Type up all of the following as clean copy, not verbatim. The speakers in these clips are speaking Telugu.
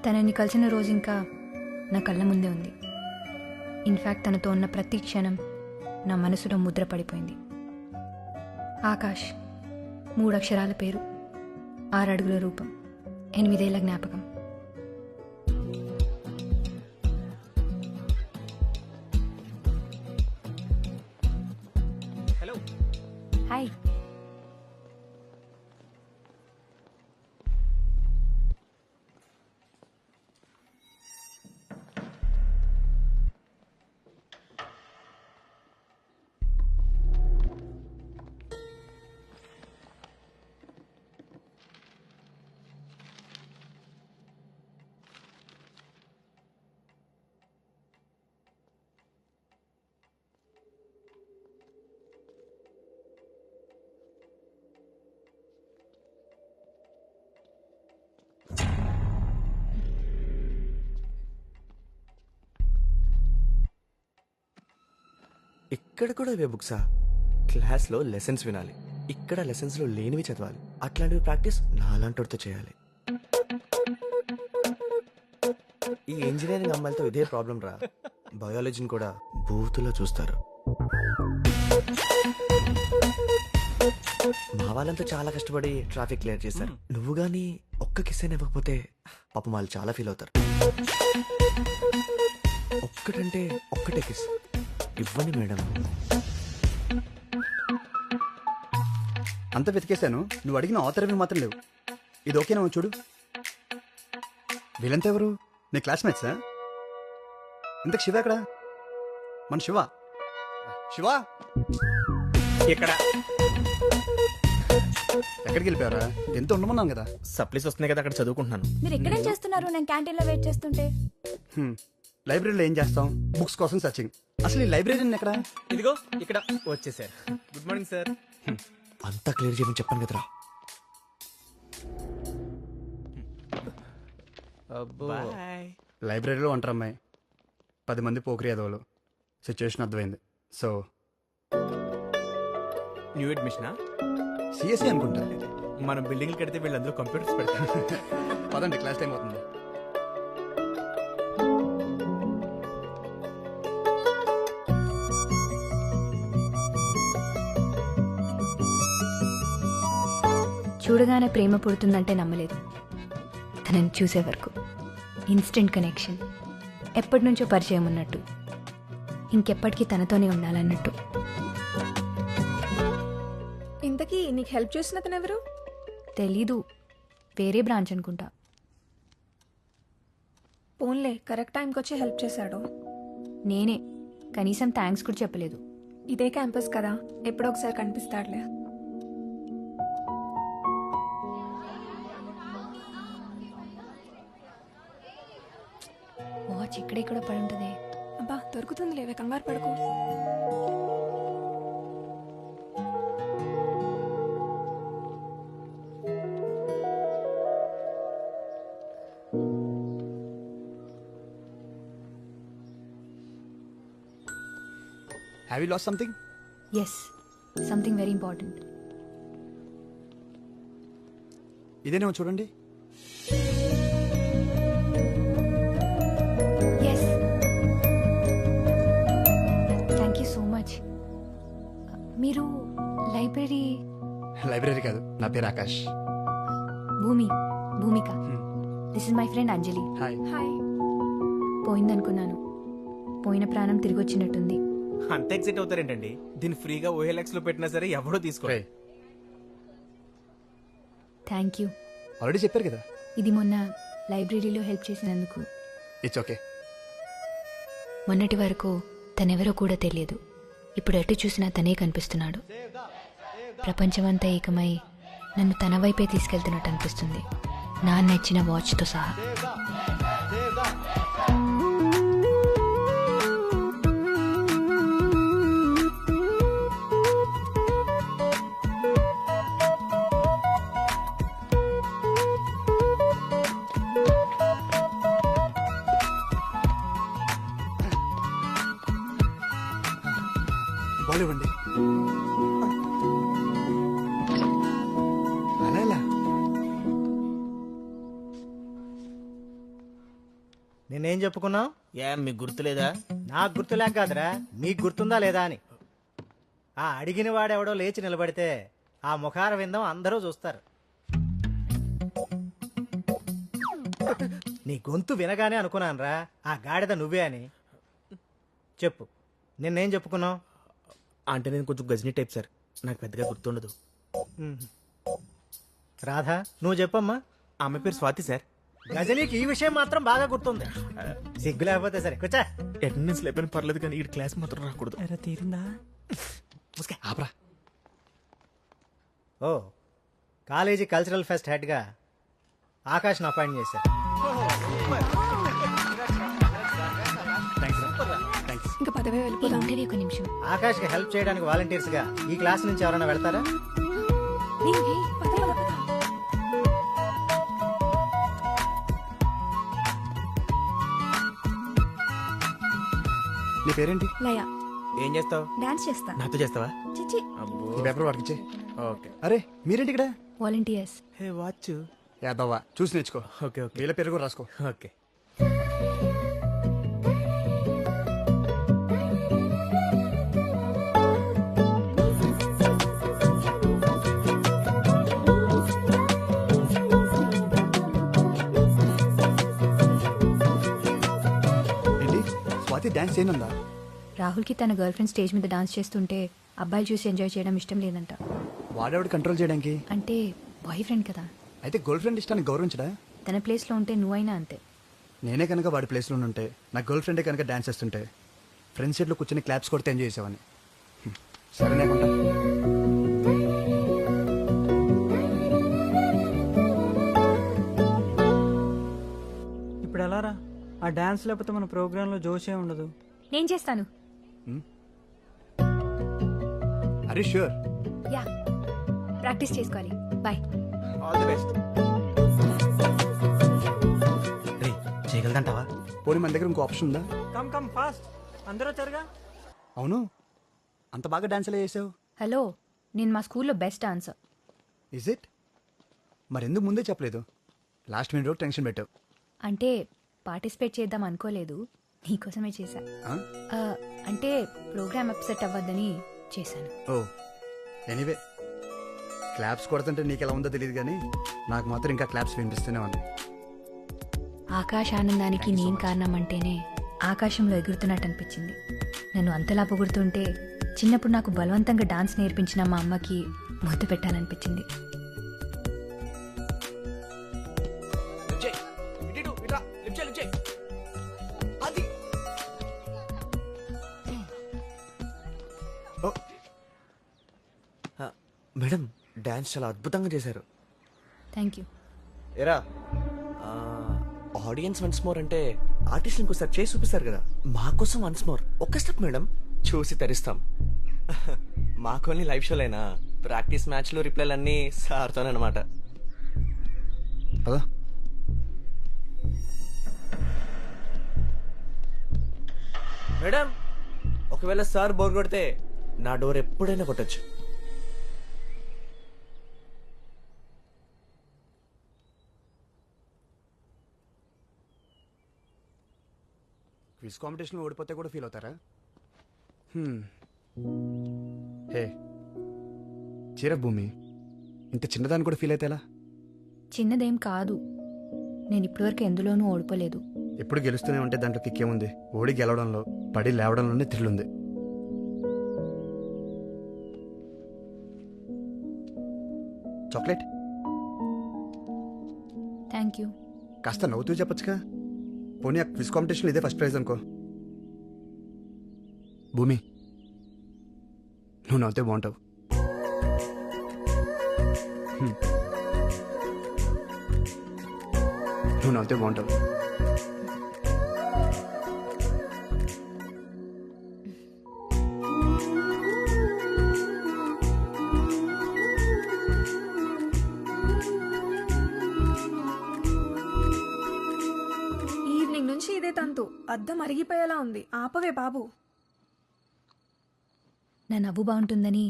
తనని కలిసిన రోజు ఇంకా నా కళ్ళ ముందే ఉంది. ఇన్ఫ్యాక్ట్ తనతో ఉన్న ప్రతి క్షణం నా మనసులో ముద్ర పడిపోయింది. ఆకాష్, 3 అక్షరాల పేరు, 6 అడుగుల రూపం, 8 ఏళ్ల జ్ఞాపకం. హలో. హాయ్. ఇక్కడ కూడా ఇవే బుక్సా? క్లాస్లో లెసన్స్ వినాలి, ఇక్కడ లెసన్స్లో లేనివి చదవాలి. అట్లాంటివి ప్రాక్టీస్ నాలాంటితో చేయాలి. ఈ ఇంజనీరింగ్ అమ్మాయిలతో ఇదే ప్రాబ్లం రా. బయాలజీని కూడా బూతులో చూస్తారు. మా వాళ్ళంతా చాలా కష్టపడి ట్రాఫిక్ క్లియర్ చేశారు. నువ్వు గానీ ఒక్క కిస్ అయినా ఇవ్వకపోతే పాపం వాళ్ళు చాలా ఫీల్ అవుతారు. ఒక్కటంటే ఒక్కటే కిస్ ఇవ్వండి మేడం. అంత వెతికేశాను, నువ్వు అడిగిన ఆథర్వి మాత్రం లేవు. ఇది ఓకేనా చూడు. వీళ్ళంతా ఎవరు? నీ క్లాస్మేట్సా? ఇంతకు శివ ఎక్కడ? మన శివ. శివ ఇక్కడ ఎక్కడికి వెళ్ళిపోయారా? ఎంత ఉండమన్నాను కదా. సప్లీస్ వస్తున్నాయి కదా, అక్కడ చదువుకుంటున్నాను. మీరు ఎక్కడేం చేస్తున్నారు? నేను క్యాంటీన్లో వెయిట్ చేస్తుంటే. లైబ్రరీలో ఏం చేస్తాం? బుక్స్ కోసం సర్చింగ్. అసలు ఈ లైబ్రరీ ఎక్కడ? ఇదిగో ఇక్కడ వచ్చేసారు. Good morning sir. అంతా క్లియర్ చేయమని చెప్పాను కదరా. లైబ్రరీలో ఉంటారు అమ్మాయి, 10 మంది పోకరి అదవులు. సిచ్యువేషన్ అర్థమైంది. సో న్యూ అడ్మిషనా? సిఎస్సి అనుకుంటా. మనం బిల్డింగ్లు కడితే వీళ్ళందరూ కంప్యూటర్స్ పెడతారు. పదండి, క్లాస్ టైం అవుతుంది. చూడగానే ప్రేమ పుడుతుందంటే నమ్మలేదు. తనని చూసే వరకు ఇన్స్టెంట్ కనెక్షన్, ఎప్పటి నుంచో పరిచయం ఉన్నట్టు, ఇంకెప్పటికీ తనతోనే ఉండాలన్నట్టు. ఇంతకీ నీకు హెల్ప్ చేసిన అతను ఎవరు? తెలీదు, వేరే బ్రాంచ్ అనుకుంటా. పోన్లే, కరెక్ట్ టైంకి వచ్చి హెల్ప్ చేశాడు. నేనే, కనీసం థ్యాంక్స్ కూడా చెప్పలేదు. ఇదే క్యాంపస్ కదా, ఎప్పుడో ఒకసారి కనిపిస్తాడులే. వాచ్ ఇక్కడే కూడా పడి ఉంటుంది. అబ్బా, దొరుకుతుంది లేవే, కంగారు పడుకో. Have you lost something? Yes, something very important. ఇదేనేమో చూడండి. Yes, thank you so much. మీరు లైబ్రరీ కాదు, నా పేరు Akash. Bhumika. This is my friend Anjali. Hi. Hi. పోయిందనుకున్నాను, పోయిన ప్రాణం తిరిగి వచ్చినట్టుంది. అంత ఎక్సైట్ అవుతారేంటండి? దీన్ని ఫ్రీగా OLX లో పెట్టినా సరే ఎవడో తీసుకో. Thank you. ఆల్రెడీ చెప్పారు కదా. ఇది మొన్న లైబ్రరీలో హెల్ప్ చేసినందుకు. It's okay. మొన్నటి వరకు తనెవరో కూడా తెలియదు. ఇప్పుడు ఎటు చూసినా తనే కనిపిస్తున్నాడు. ప్రపంచమంతా ఏకమై నన్ను తన వైపే తీసుకెళ్తున్నట్టు అనిపిస్తుంది, నా నచ్చిన వాచ్తో సహా. బాల్ ఇవ్వండి. అలా నేనేం చెప్పుకున్నావు? ఏం మీకు గుర్తులేదా? నాకు గుర్తులేక కాదురా, మీకు గుర్తుందా లేదా అని. ఆ అడిగిన వాడెవడో లేచి నిలబడితే ఆ ముఖార విందం అందరూ చూస్తారు. నీ గొంతు వినగానే అనుకున్నానురా ఆ గాడిద నువ్వే అని. చెప్పు, నిన్నేం చెప్పుకున్నావు? అంటే నేను కొంచెం గజనీ టైప్ సార్, నాకు పెద్దగా గుర్తుండదు. రాధా, నువ్వు చెప్పమ్మా. ఆమె పేరు స్వాతి సార్. గజనీకి ఈ విషయం మాత్రం బాగా గుర్తుంది. సిగ్గు లేకపోతే సరే కూర్చా. అటెండెన్స్ లేకపోయినా పర్లేదు కానీ ఈ క్లాస్ మాత్రం రాకూడదు. ఆపరా. ఓ, కాలేజీ కల్చరల్ ఫెస్ట్ హెడ్గా ఆకాష్ను అపాయింట్ చేశారు. ఇంకా పదవే వెళ్ళిపోదాం. ఉండేది ఒక నిమిషం. ఆకాష్కి హెల్ప్ చేయడానికి వాలంటీర్స్గా ఈ క్లాస్ నుంచి ఎవరైనా వెళ్తారా? పద, పద, పద. నీ పేరేంటి? లయ. ఏం చేస్తావు? డాన్స్ చేస్తా. నాతో చేస్తావా? చిచి. అబ్బో. ఈ పేపర్ వాడికి ఇచ్చే. ఓకే. అరే మీరేంటి ఇక్కడ? వాలంటీర్స్. Hey watch. యాదవ్వా చూసి నేర్చుకో. ఓకే ఓకే వీళ్ళ పేరు కూడా రాసుకో. ఓకే. ఏంటి స్వాతి డాన్స్ చేయనుందా? రాహుల్కి తన గర్ల్ ఫ్రెండ్ స్టేజ్ మీద డాన్స్ చేస్తుంటే అబ్బాయిలు చూసి ఎంజాయ్ చేయడం ఇష్టం లేదంట. వాడేవాడు కంట్రోల్ చేయడానికి? అంటే బాయ్ ఫ్రెండ్ కదా. అయితే గర్ల్ ఫ్రెండ్ ఇష్టాన్ని గౌరవించడా? తన ప్లేస్లో ఉంటే నువ్వైనా అంతే. నేనే కనుక వాడి ప్లేస్లో ఉంటే, నా గర్ల్ ఫ్రెండే కనుక డాన్స్ చేస్తుంటే ఫ్రెండ్స్ సీట్లో కూర్చొని క్లాప్స్ కొడితే ఎంజాయ్ చేసేవాడిని. సరేనే కొంటా. ఇప్పుడు ఎలా రా? ఆ డాన్స్ లేకపోతే మన ప్రోగ్రాంలో జోషే ఉండదు. నేను చేస్తాను. అరే ష్యూర్. యా, ప్రాక్టీస్ చేసుకోవాలి. బాయ్. All the best. రే, చేయగలదంటావా? పోనీ మన దగ్గర ఇంకో ఆప్షన్ ఉందా? Come come fast. అందరూ వచ్చారుగా. అవును, అంత బాగా డాన్స్ ఎలా చేసావు? హలో, నేను మా స్కూల్లో బెస్ట్ డాన్సర్. Is it? మరెందుకు ముందే చెప్పలేదు? లాస్ట్ మినిట్ వరకు టెన్షన్ పెట్టావు. అంటే పార్టిసిపేట్ చేద్దాం అనుకోలేదు, నీకోసమే చేశా. ఆ, అంటే ప్రోగ్రామ్ అప్సెట్ అవ్వద్దని చేశాను. ఓ ఎనీవే, క్లాప్స్ కొడుతుంటే నీకు ఎలా ఉందో తెలియదు కానీ నాకు మాత్రం ఇంకా క్లాప్స్ వినిపిస్తూనే ఉన్నాయి. ఆకాశ ఆనందానికి నేను కారణం అంటేనే ఆకాశంలో ఎగురుతున్నట్టు అనిపించింది. నన్ను అంతలా పొగుడుతుంటే చిన్నప్పుడు నాకు బలవంతంగా డాన్స్ నేర్పించిన మా అమ్మకి ముద్దు పెట్టాలనిపించింది. ఓ మేడం డాన్స్ చాలా అద్భుతంగా చేశారు. Thank you. ఎరా ఆడియన్స్ వన్స్ మోర్ అంటే ఆర్టిస్ట్ ఇంకోసారి చేసి చూపిస్తారు కదా, మా కోసం వన్స్ మోర్ ఒక్క స్టెప్ మేడం, చూసి తరిస్తాం. మాకోని లైవ్ షోలైనా ప్రాక్టీస్ మ్యాచ్లు రిప్లైలు అన్నీ సార్తోనమాట. పదా. మేడం ఒకవేళ సార్ బోర్ కొడితే నా డోర్ ఎప్పుడైనా కొట్టచ్చు. క్విజ్ కాంపిటీషన్లో ఓడిపోతే కూడా ఫీల్ అవుతారా? హే చీర భూమి, ఇంత చిన్నదాన్ని కూడా ఫీల్ అయితే ఎలా? చిన్నదేం కాదు, నేను ఇప్పటివరకు ఎందులోనూ ఓడిపోలేదు. ఎప్పుడు గెలుస్తూనే ఉంటే దాంట్లో కిక్కేముంది? ఓడి గెలవడంలో, పడి లేవడంలోనే థ్రిల్ ఉంది. Chocolate thank you. కాస్త నవ్వుతూ చెప్పొచ్చుగా. పోనీ ఆ క్విజ్ కాంపిటీషన్ ఇదే ఫస్ట్ ప్రైజ్ అనుకో. భూమి, నువ్వు నవ్వుతే బాగుంటావు. నువ్వు నవ్వుతే బాగుంటావు. ఈవినింగ్ నుంచి ఇదే తంతు. అద్దం అరిగిపోయేలా ఉంది. ఆపవే బాబు. నా నవ్వు బాగుంటుందని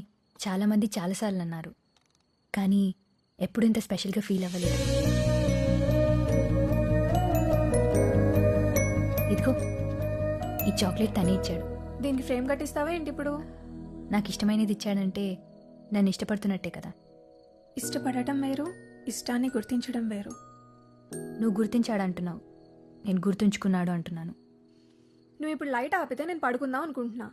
చాలామంది చాలాసార్లు అన్నారు, కానీ ఎప్పుడు ఇంత స్పెషల్గా ఫీల్ అవ్వలేదు. చాక్లెట్ తనే ఇచ్చాడు. దీనికి ఫ్రేమ్ కట్టిస్తావా ఏంటి ఇప్పుడు? నాకు ఇష్టమైనది ఇచ్చాడంటే నన్ను ఇష్టపడుతున్నట్టే కదా. ఇష్టపడటం వేరు, ఇష్టాన్ని గుర్తించడం వేరు. నువ్వు గుర్తించాడు అంటున్నావు, నేను గుర్తుంచుకున్నాడు అంటున్నాను. నువ్వు ఇప్పుడు లైట్ ఆపితే నేను పడుకుందాం అనుకుంటున్నా.